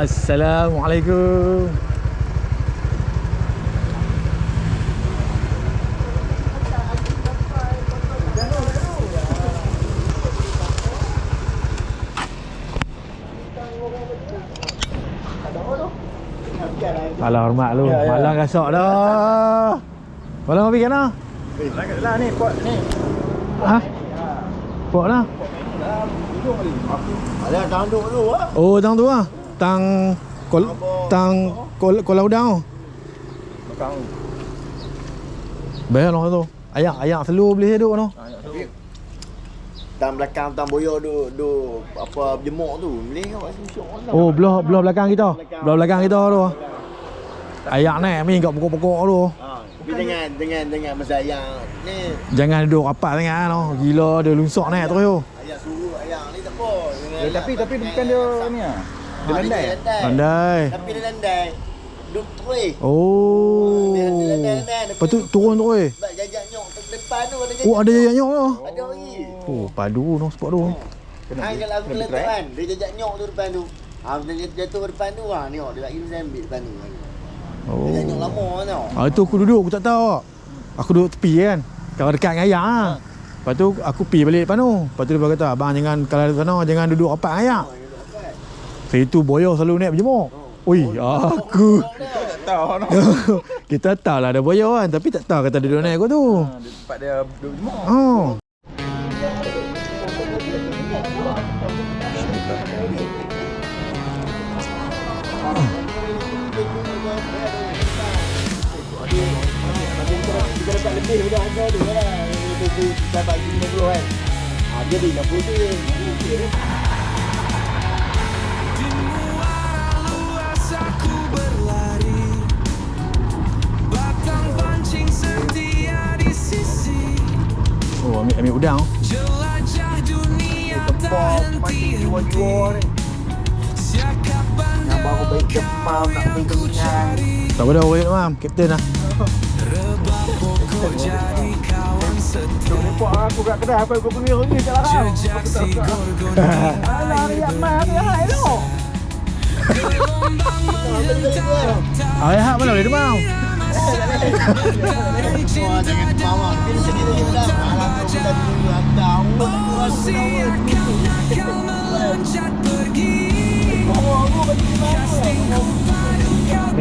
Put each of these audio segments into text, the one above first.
Assalamualaikum. Alah hormat lu. Malang gasak dah. Malang pergi kana? Lah ni pot ni. Ha? Pot lah. Ada tang duk dulu ah. Oh, tang tu ah. Tang kola udang. Belakang. Bayar lah tu. Ayak selalu boleh hidup tu. Tang belakang tang boyo duk apa berjemuk tu. Boleh awak susuk lah. Oh, belah belakang kita. Belah belakang kita tu. Ayak ni main kat pokok-pokok tu. Tapi dengan masa ayam ni. Jangan duduk rapat sangat tu. Gila dia lunsak naik terus tu. Ayam suruh ayam ni tak apa. Tapi bukan dia ni ah. Dia landai. Landai. Tapi dia landai. Duk terus. Oh. Dia landai. Lepas tu turun terus. Sebab jajak nyok depan tu ada jajak. Oh, ada jajak nyok tu. Ada lagi. Oh, padu tu spot tu. Hang kalau aku letak kan, dia jajak nyok tu depan tu. Dia jatuh depan tu tengok dia lagi mesti ambil depan tu. Oh. Dia nyok lama tau. Tu aku duduk, aku tak tahu. Aku duduk tepi kan. Kalau dekat dengan ayak ah. Lepas tu aku pi balik depan tu. Lepas tu dia kata, "Abang jangan kalau di sana jangan duduk rapat dengan ayak." Saya tu boyo selalu naik berjemur. Ui, aku Tak tahu no. kita tahu lah ada boyo kan, tapi tak tahu kata duduk naik aku tu. Tempat dia duduk jemur. Oh. Kita dapat lebih sudah harga tu lah. Kita bagi 50 kan. Jadi 60 tu. Oh, ambil udang. Tempat mancing jiwa-jiwa ni. Yang baru baik demam nak pergi kelingan. Tak apa dah, boleh mam, kapten lah. Duk lepak aku kat kedai apa aku pergi ni tak larang. Alah riak mai tu hai tu. Ayah mana boleh demam? Wah jangan bawa kita sedih lagi dah. Alah kau dah dulu hantar.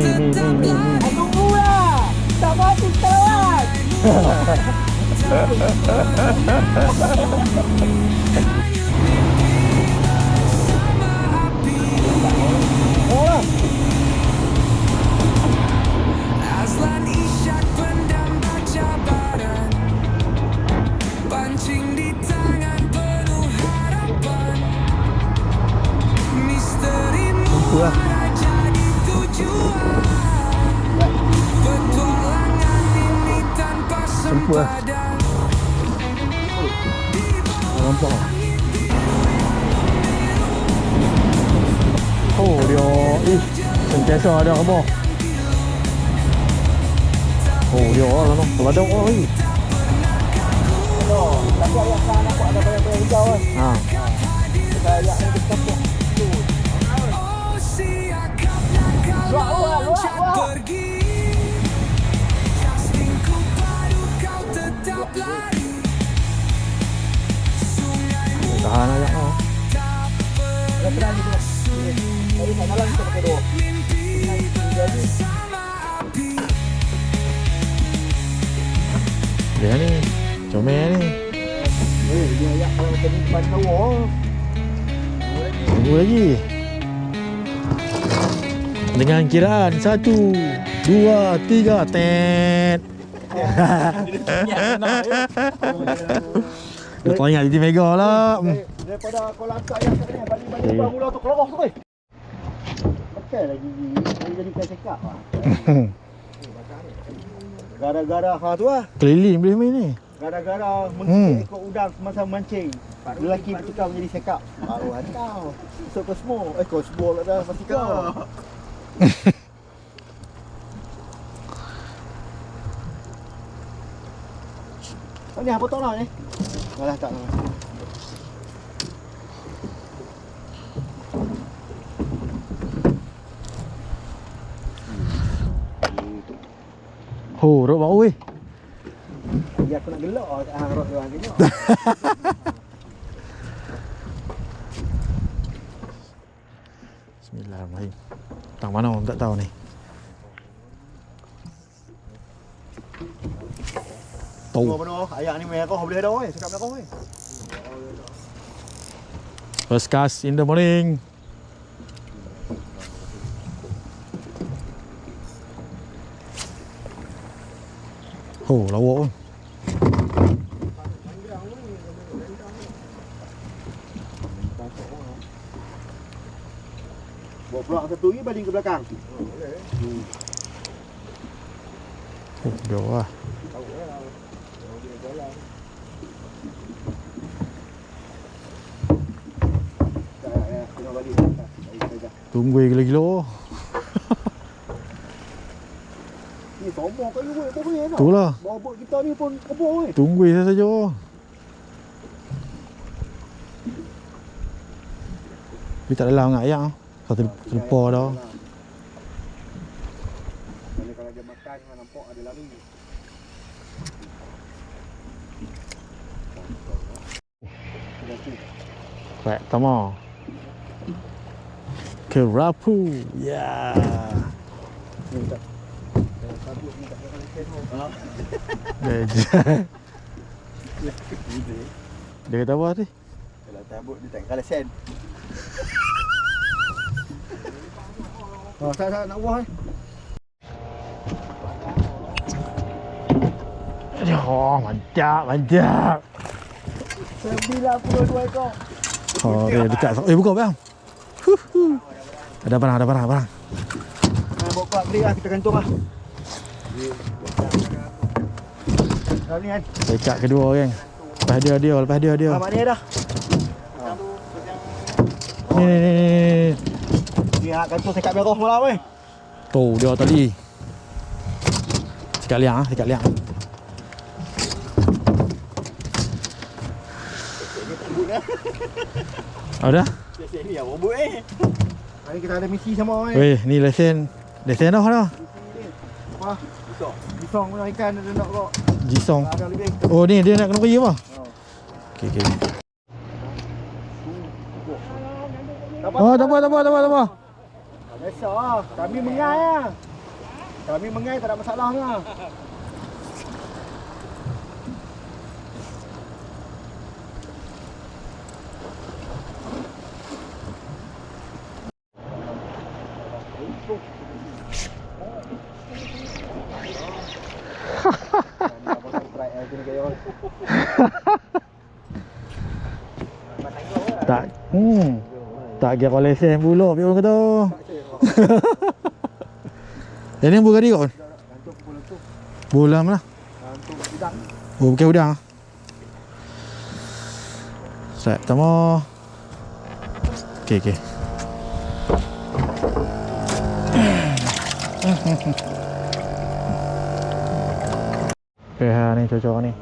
Ni. Tunggulah. Tak mati telat. Azlan isyak pendam baca badan, pancing di tangan penuh harapan. Misterimu jadi tujuan, petualangan ini tanpa sempadan. Nampak. Oh, dia sentiasa ada apa? Oh, dia lah tu. Ada orang lagi. Tapi ayat kan nampak ada bayang-bayang hijau kan. Ha. Ayat ni bercampur. Oh siapkanlah kau loncat pergi, castingku padu kau tetap lari. Sungaimu Tahan ayat kau. Dah pernah ni tengok. Tadi kat dalam kita pakai dua. mimpi bersama api. Dia ni. Comel ni. Dia ayat kalau macam ni depan kau. Tunggu lagi. Dengan kiraan 1, 2, 3 tet. Dia teringat Titi Mega lah. Daripada kau langkah ayat kat ni balik depan mula tu keluar tu. Betul lagi jadi kan cakap ah. Gara-gara tu lah. Keliling boleh main ni. Gara-gara mengikut ekor udang semasa mancing. Lelaki bertukar menjadi sekap. Baru hantar. So Cosmo. Cosmo lah dah pasti kau. Ni apa potong lah ni? Alah tak lah. Oh, rok bau weh. Ya aku nak gelak rod dia orang tengok. Bismillahirrahmanirrahim. Tang mana orang tak tahu ni. Tahu Tahu. mana ayak ni merah boleh dah oi, cakap merah oi. First cast in the morning. Oh, lawak pun. Bawa peluang satu ni baling ke belakang. Oh, jauh lah. Tengok balik. Tunggu gila-gila. Ni sombong kau ni boleh tau. Itulah. Bawa bot kita ni pun kebor weh. Tunggu saja. Dia tak dalam nak ayam. Kau terlupa dah. Kalau dia makan nampak ada lari. Baik, tama. Kerapu. Ya. Dia kata apa tadi? Kalau tabut dia tak kalah sen. Saya nak buah ni. Oh, mantap. 92 ekor. Oh, dia dekat. Buka bang. Ada barang. Bawa kelab beli lah, kita gantung lah. Kalau ni kan. Dekat kedua kan. Lepas dia. Mak ni dah. Ni. Ni hak gantung sekat merah malam weh. Tu dia tadi. Sekat liang. Ada? Lesen ni yang robot Hari kita ada misi sama weh. Weh, ni lesen dah. Apa? Bisong pun ikan ada nak kok. Jisong. Ada lebih. Oh, ni dia nak kena pergi apa? Okey. Oh, tak apa. Biasa lah. Kami mengai lah. Kami mengai tak ada masalah lah. Tak. Tak kira lesen pula dia orang kata. Ini bukan dia kot. Bola mana? Oh, bukan udang. Set pertama. Okey. Okey, ni cocok ni.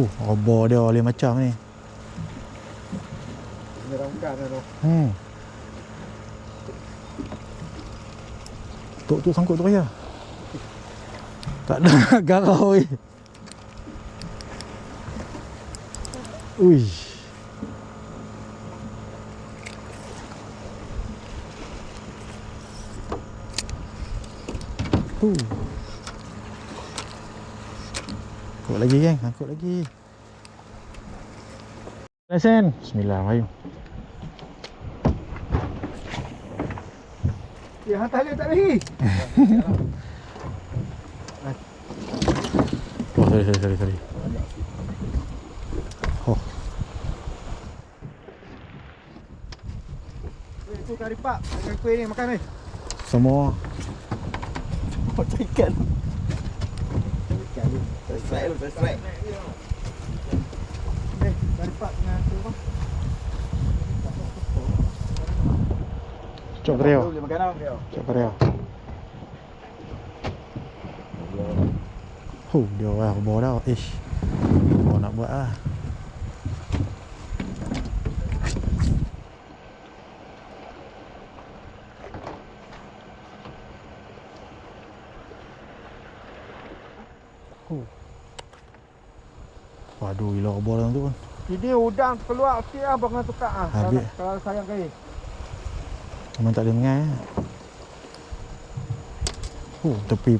Robot dia oleh macam ni. Merangkan tu. Tok sangkut tu payah. Tak ada garau weh. Ui. Angkut lagi. Lesen. Bismillahirrahmanirrahim. Ya, hantar dia tak lagi. Oh, sorry. Oh. Tu kari pak, makan kuih ni, makan ni. Semua. Macam ikan. Strike. Kari pak dengan tu apa? Cok kereo. Boleh makan tau. Cok kereo. Dia orang robot dah. Ish. Oh, nak buat lah. Oh. Waduh, gila obor dalam tu kan. Ini udang keluar okey lah bang tukar ah. Habis. Kalau sayang kali. Memang tak ada mengai. Oh, tepi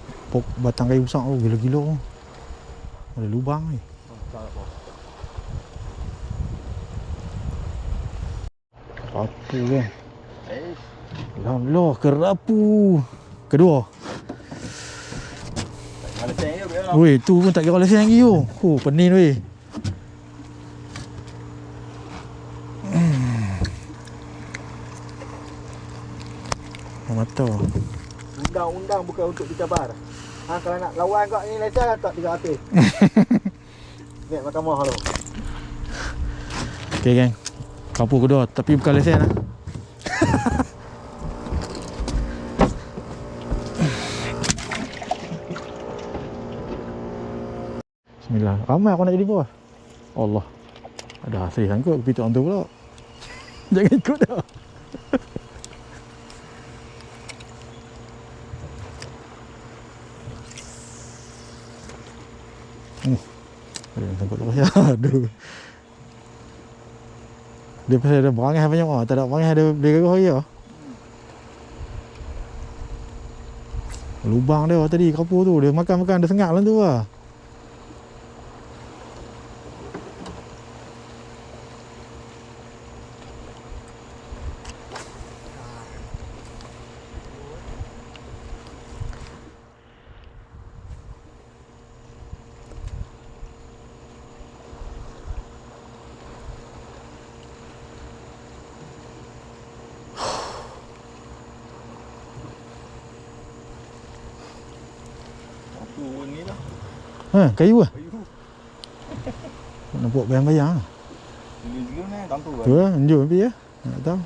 batang kayu besar tu gila-gila. Ada lubang ni. Kerapu kan. Alhamdulillah, kerapu. Kedua. Kalau saya dia biar lah. Weh, tu pun tak kira lesen lagi tu. Oh, pening weh. Mata. Undang-undang bukan untuk dicabar. Ha, kalau nak lawan kau ni lesen tak 300. Naik mahkamah tu. Okay geng. Kerapu kedua tapi bukan lesen lah. Bismillah. Ramai aku nak jadi bawah. Allah. Ada hasil sangkut ke pituk orang tu pula. Jangan ikut dah. Ada yang sangkut terus ya. Aduh. Dia pasal ada berangai banyak orang. Tak ada berangai ada dia gagah ya. Lubang dia tadi kerapu tu. Dia makan-makan dia sengat lah tu lah. Aku ni lah. Ha, kayu lah. Kayu. Nampak bayang-bayang lah. Dulu ni tantu Tu lah, tunjuk nanti ya. Tak tahu.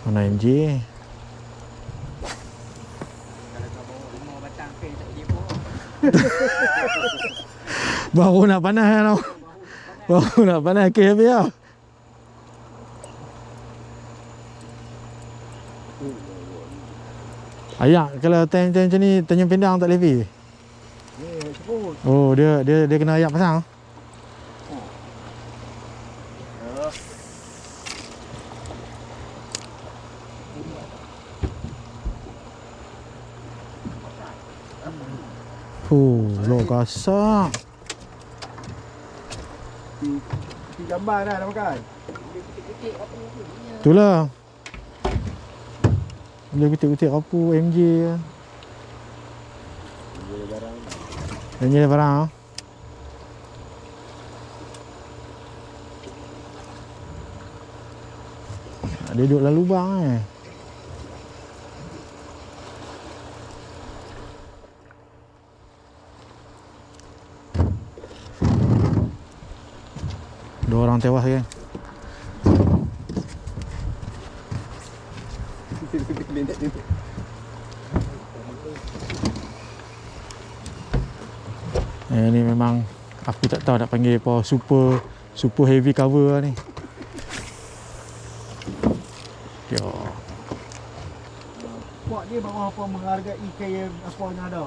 Mana MJ? Kalau kau bawa 5 batang ke tak boleh bawa. Baru nak panas kan tau. Baru nak panas ke habis lah. Ayak kalau tank macam ni Tanjung Pendang tak levi. Sebut. Oh dia kena ayak pasang. Lo kasar. Gambar dah nak makan. Itulah. Boleh kutik-kutik kerapu MJ lah. MJ ada barang. Dia duduk dalam lubang eh. Dua orang tewas kan. Ni memang aku tak tahu nak panggil apa super heavy cover lah ni. Yo. Puak dia bawa apa menghargai kain apa yang ada.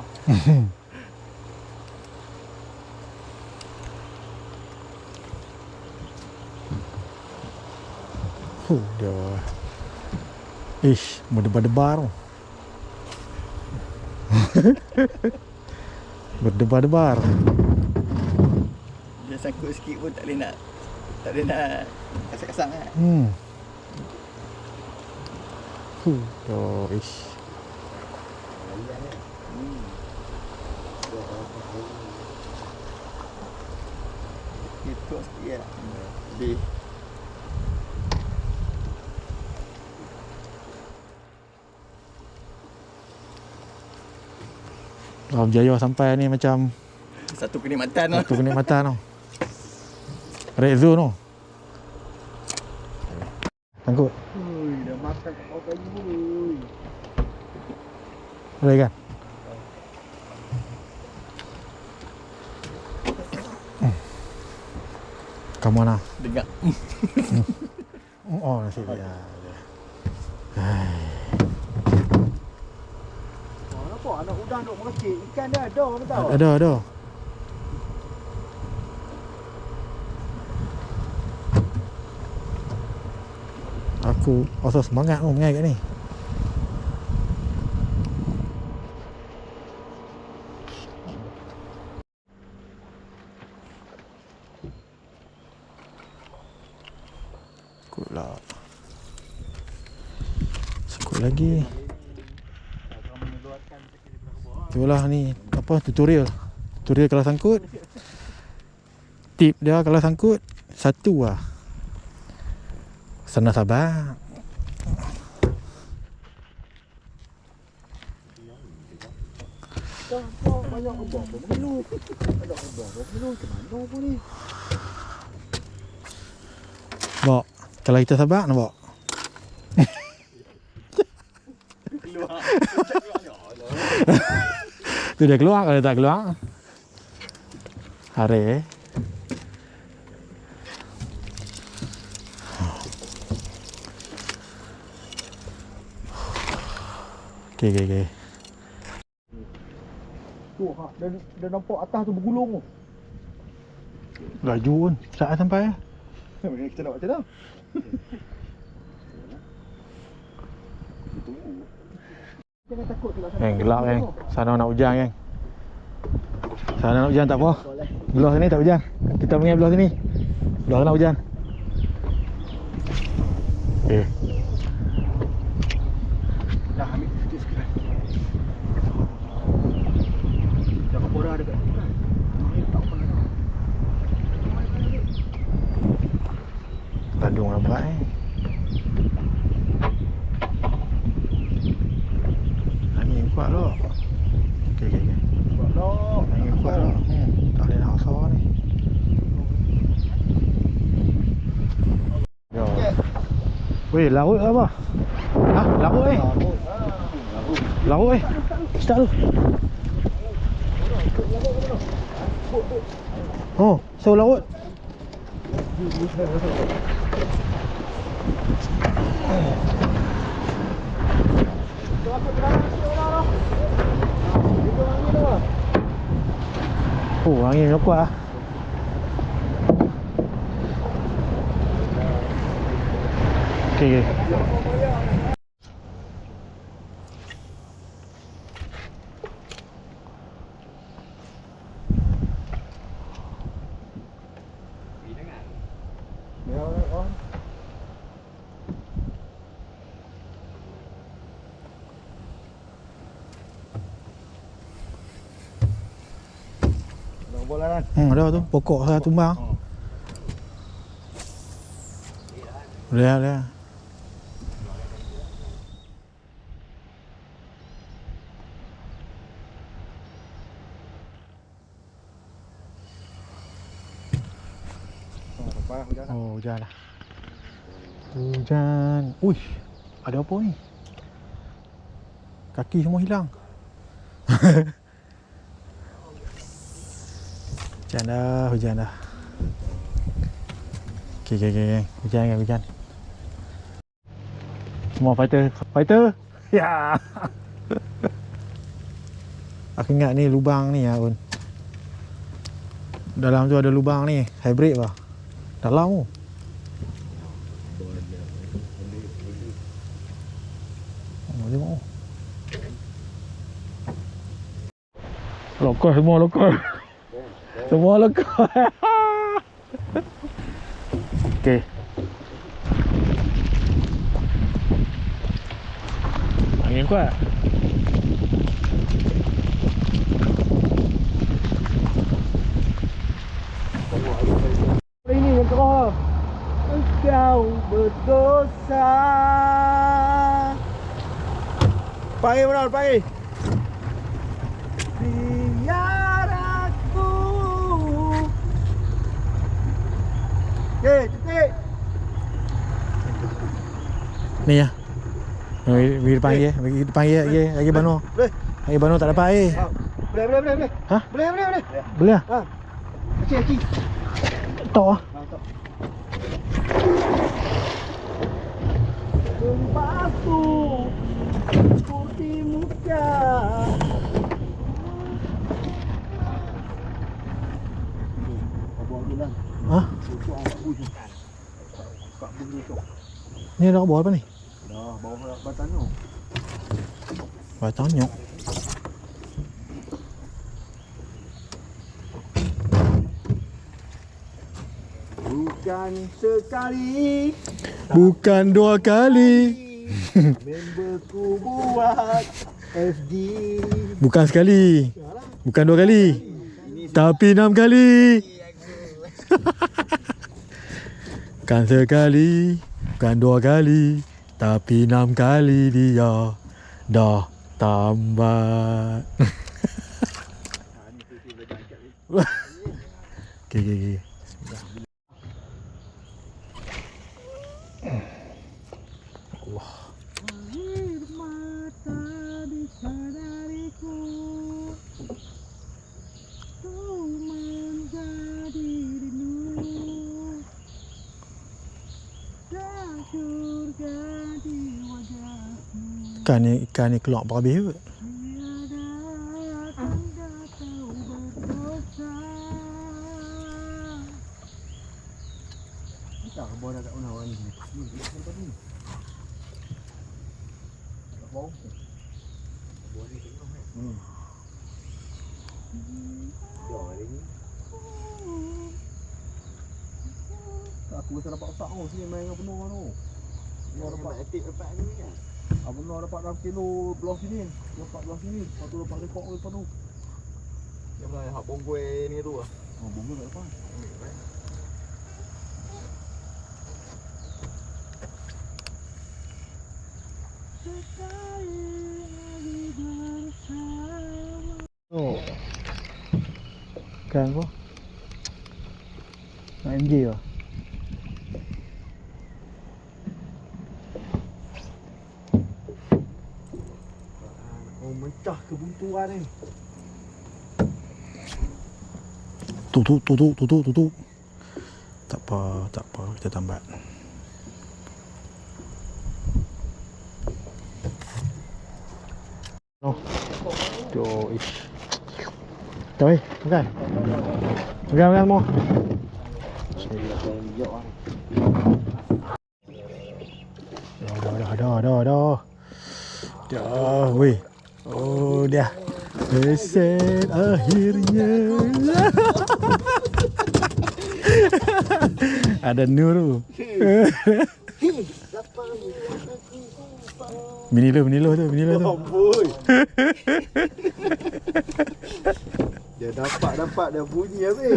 Dia. Ish, berdebar-debar tu. Berdebar-debar. Dia sangkut sikit pun tak boleh nak kasar-kasar kan. Dia ish. Itu sikit lah. Lebih. Berjaya sampai ni macam Satu kenikmatan lah. satu kenikmatan tau. Red zone tu. Sangkut. Ui, dah makan kat bawah kayu ui. Boleh kan? Come on lah. Dengar. Oh, nasib dia. Oh, nampak anak udang duk meracik. Ikan dah ada apa tahu? Ada. Aku rasa semangat tu mengai kat ni. Sekut lah. Sekut lagi. Itulah ni apa tutorial. Tutorial kalau sangkut. Tip dia kalau sangkut satu lah. Senang sabar. Nampak banyak ubah apa mengeluh. Ada ubah apa mengeluh. Macam mana pun ni? Bok, kalau kita sabar nak bok. Tu dia keluar, kalau tak keluar hari. Okay. Tu dah nampak atas tu bergulung tu. Laju pun, saat sampai. Kita nak buat macam mana? Jangan takut tu lah. Gelap kan. Sana nak hujan kan. Sana nak hujan tak apa. Belah sini tak hujan. Kita pergi belah sini. Belah sana hujan. Dah ambil sikit-sikit. Dah kapora dekat sini kan. Ni tak apa nak. Ladung lambat Angin kuat tu. Okay. Buat dah. Angin kuat tu. Tak boleh nak asal ni. Yo. Weh, laut apa? Ha? Laut eh? Laut eh? Start tu. Oh, so laut. Oh, angin dah kuat lah. Okay. Bola kan. Ada tu, pokok saya tumbang. Boleh. Oh, hujan lah. Hujan. Uish, ada apa ni? Kaki semua hilang. Hujan dah. Okay. Hujan. Semua fighter. Ya. Aku ingat ni lubang ni ya, Un. Dalam tu ada lubang ni, hybrid lah. Dalam tu. Tengok. Lokal semua lokal. Semua lokal. Okey. Angin kuat. Ini yang kerah. Engkau berdosa. Pagi benar, pagi. Biar aku Okey, titik. Ni ya. Pergi depan ye, pergi depan ye, lagi bano. Boleh. Lagi bano tak dapat air. Ha. Boleh. Ha? Boleh. Boleh ah? Ha. Kecil. Tak ah. Ha, tak. Batu. Putih muka. Bawa dulu lah. Ha? Itu awak buju. Kak buju tu. Ni dah bawa apa ni? Dah, bawa batang tu. Batang nyok. Bukan sekali Bukan 2 kali. memberku buat FD. Bukan sekali. Bukan 2 kali. Tapi 6 kali. Bukan sekali. Bukan 2 kali. Tapi 6 kali dia dah tambat. Okay. Allah. Air mata bisa dariku, kau menjadi rindu, dan surga di wajahmu. Ikan ni keluar berhabis ke? Tiada tanda kau berdosa. Tak, bawa dah kat mana orang ni. Ni, tempat ni. Tak bau. Bawa ni kat mana? Jom hari ni. Tak, aku rasa dapat otak sini main dengan penuh tu. Benar dapat aktif dapat ni kan. Benar dapat dalam kilo belah sini. Dapat belah sini. Lepas tu dapat rekod lepas tu. Yang mana hak bonggoi ni tu ah. Oh, bunga tak dapat. Oh. Ikan apa? MJ lah. Oh, mencah kebuntuan ni. Tutup. Tak apa, kita tambat. Oh. Tuh, ish. Dah weh, makan. Makan semua. Dah. Dah, weh. Oh, dah. Reset akhirnya. Ada Nur tu. Menilo tu. Amboi. Dia dapat dah bunyi habis.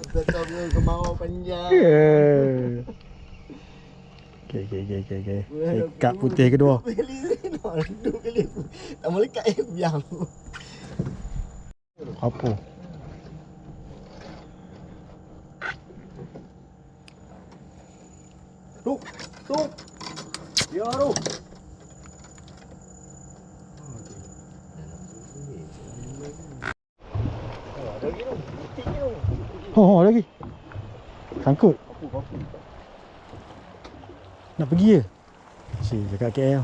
Tetap dia kemau panjang. Okay. Ikat putih kedua. Duduk kali. Tak melekat biang. Apa? Tuk. Ya tu. Oh, lagi. Sangkut. Kapu. Nak pergi ke? Cik, cakap KL.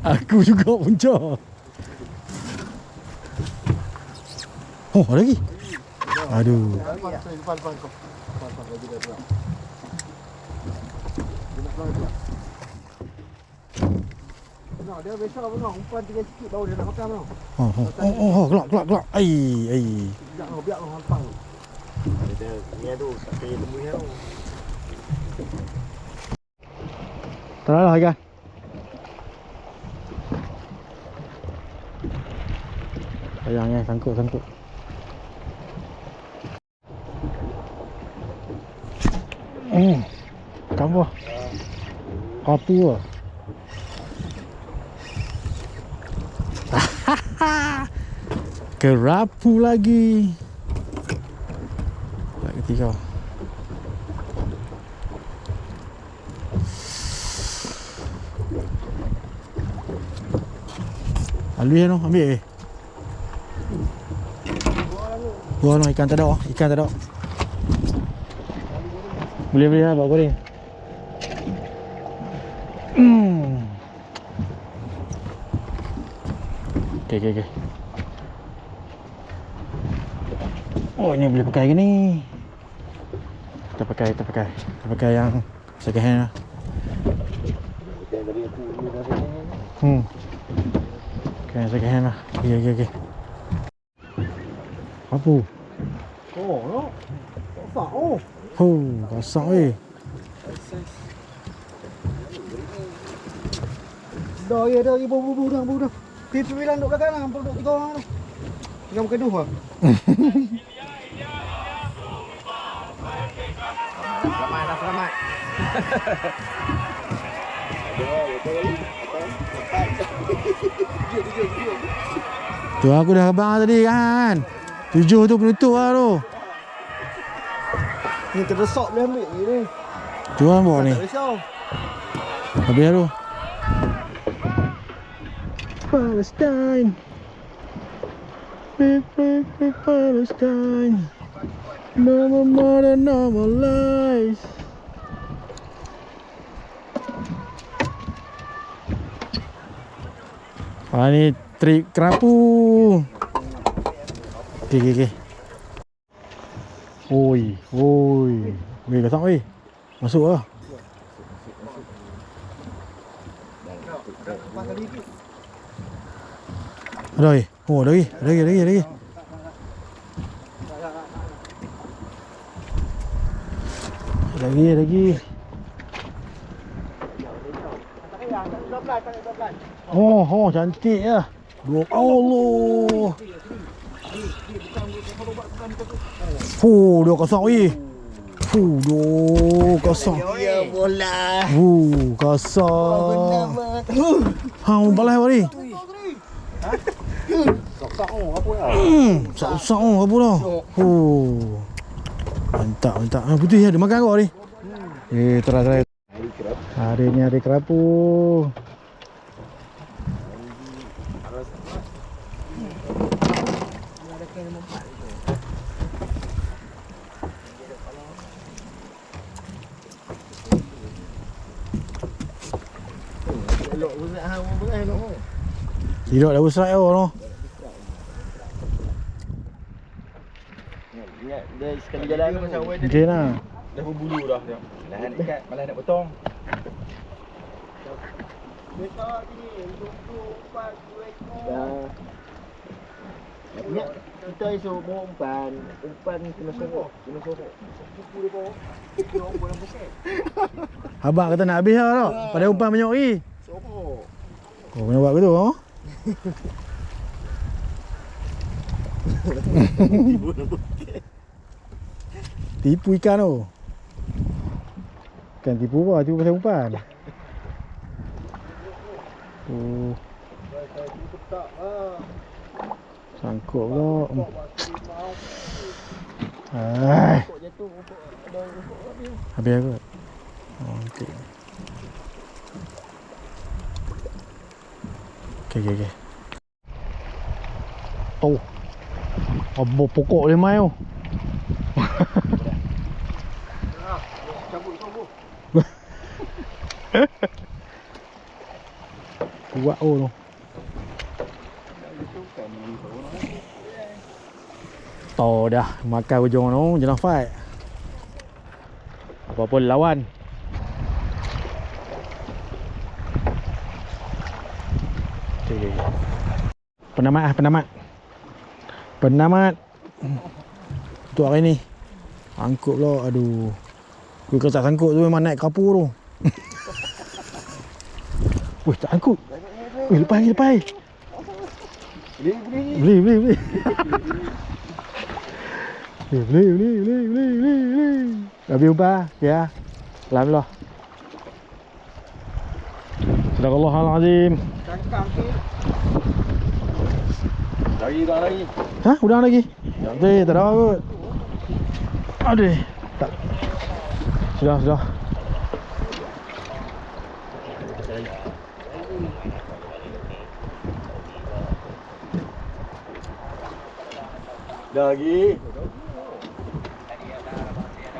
Aku juga punca. Oh, lagi. Aduh. Depan kau. Depan lagi dah pulang. Dia nak pulang juga. Nak dia biasa benar, umpan tinggal sikit baru dia nak makan tau. Oh, kelak. Ai. Biar hampang. Ada ni tu, tak payah tembus tu. Tak lah ikan. Sayang sangkut. Kamu. Kapu ah. Kerapu lagi. ketiga. Alwi no, ambil. Buah no, ikan tak ada. Ikan tak ada. Boleh lah, buat goreng. Okay. Oh, ini boleh pakai ke ni? Kita pakai yang second hand lah. Okay, second hand lah. Okay. Apa? Oh, no. Tak oh. Oh, kasar weh. Dah bubu dah. Tipu bilang duk belakang lah, duk 3 orang tu. Tinggal makan duh ah. Selamat. Tu aku dah abang tadi kan. 7 tu penutup lah tu. Ni terdesak boleh ambil ni. Tu lah bawa ni. Tak risau. Habis tu. Palestine. Big Palestine. No more than normal life. Ni trik kerapu. Okay. Oi. Weh, kasar weh. Masuk lah. Ada lagi? Oh, ada lagi. Lagi. Oh, cantik lah. Allah. Dia kasar weh. Dia kasar. Ya bola. Kasar. Hang balas apa ni? Sak apa lah. Sak apa dah? Mantap. Putih ada makan kau ni? Try. Hari ni hari kerapu. Tidak dah besar no. Ingat dia sekali jalan macam Okey lah. dah berbulu dah dia. Lahan dekat, malah nak potong. Besar ni 24 ekor. Ingat kita esok mau umpan kena sorok. Abang kata nak habis lah tau. Pada umpan banyak lagi. Sorok. Kau kena buat begitu oh. Tipu ikan tu. Bukan tipu apa, tipu pasal umpan. Sangkut pula. Habis aku. Okey. Okay. Oh. Abang pokok boleh main tu. Kuat tu. Tahu dah makan ujung tu jenis fight. Apa-apa lawan. Okay. Penamat untuk hari ni. Angkut pula. Aduh. Gue kalau tak sangkut tu memang naik kapur tu. Weh, tak angkut. Weh, lepas. Boleh. Boleh. Habis ubah. Ya. Alhamdulillah. Sadaqallahul-azim. Cangkang tu. Lagi. Hah? Udang lagi? Tak ada kot. Aduh. Tak. Sudah. Dah lagi.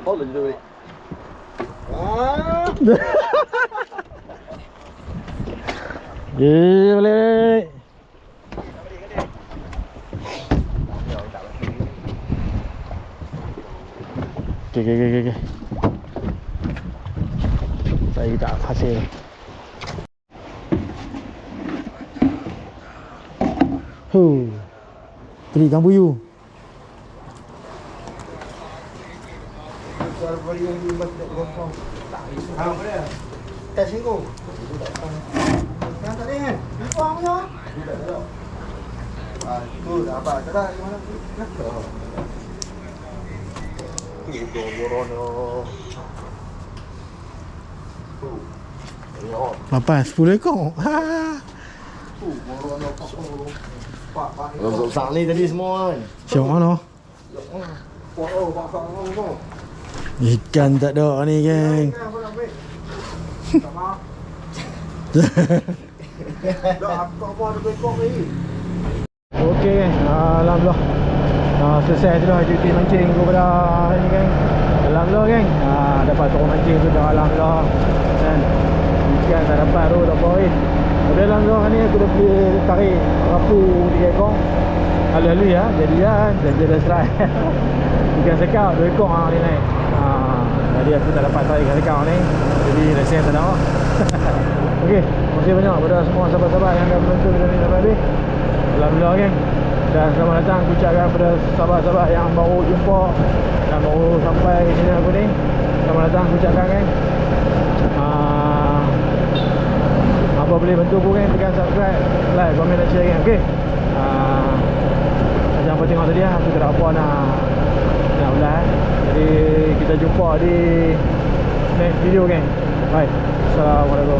Oh, lagi duit. Boleh. Okay. Saya tak hasil. Beli ikan buyu. Tak singgung. Yang tak ada kan? Lupa punya. Tu dah apa? Dah di mana? Tu borono. Apa? 10 ekor. Tu borono pak. Rosak ni tadi semua kan. Siapa mana? Oh, pak tu. Ikan tak ada ni, geng. Okey, geng. Alhamdulillah. Selesai sudah cuti mancing kepada hari ni, geng. Alhamdulillah, geng. Dapat turun mancing tu dah, alhamdulillah. Kan. Ikan tak dapat tu, tak apa. Tapi alhamdulillah ni aku dah pergi tarik rapu 3 ekor. Lalu-lalu ya, jadian dan jadi serai. Ikan sekau 2 ekor ni naik. Jadi aku tak dapat tarik ikan sekau ni. Jadi rasa tak ada. Okey, terima kasih banyak kepada semua sahabat-sahabat yang dah menonton video ni sampai habis. Alhamdulillah, geng. Dan selamat datang aku ucapkan kepada sahabat-sahabat yang baru jumpa dan baru sampai sini aku ni. Selamat datang aku ucapkan, geng. Apa boleh bantu aku, geng, tekan subscribe, like, komen dan share, geng. Okey. Macam apa tengok tadi aku tak ada apa nak ulas. Jadi kita jumpa di next video, geng. Bye. Assalamualaikum.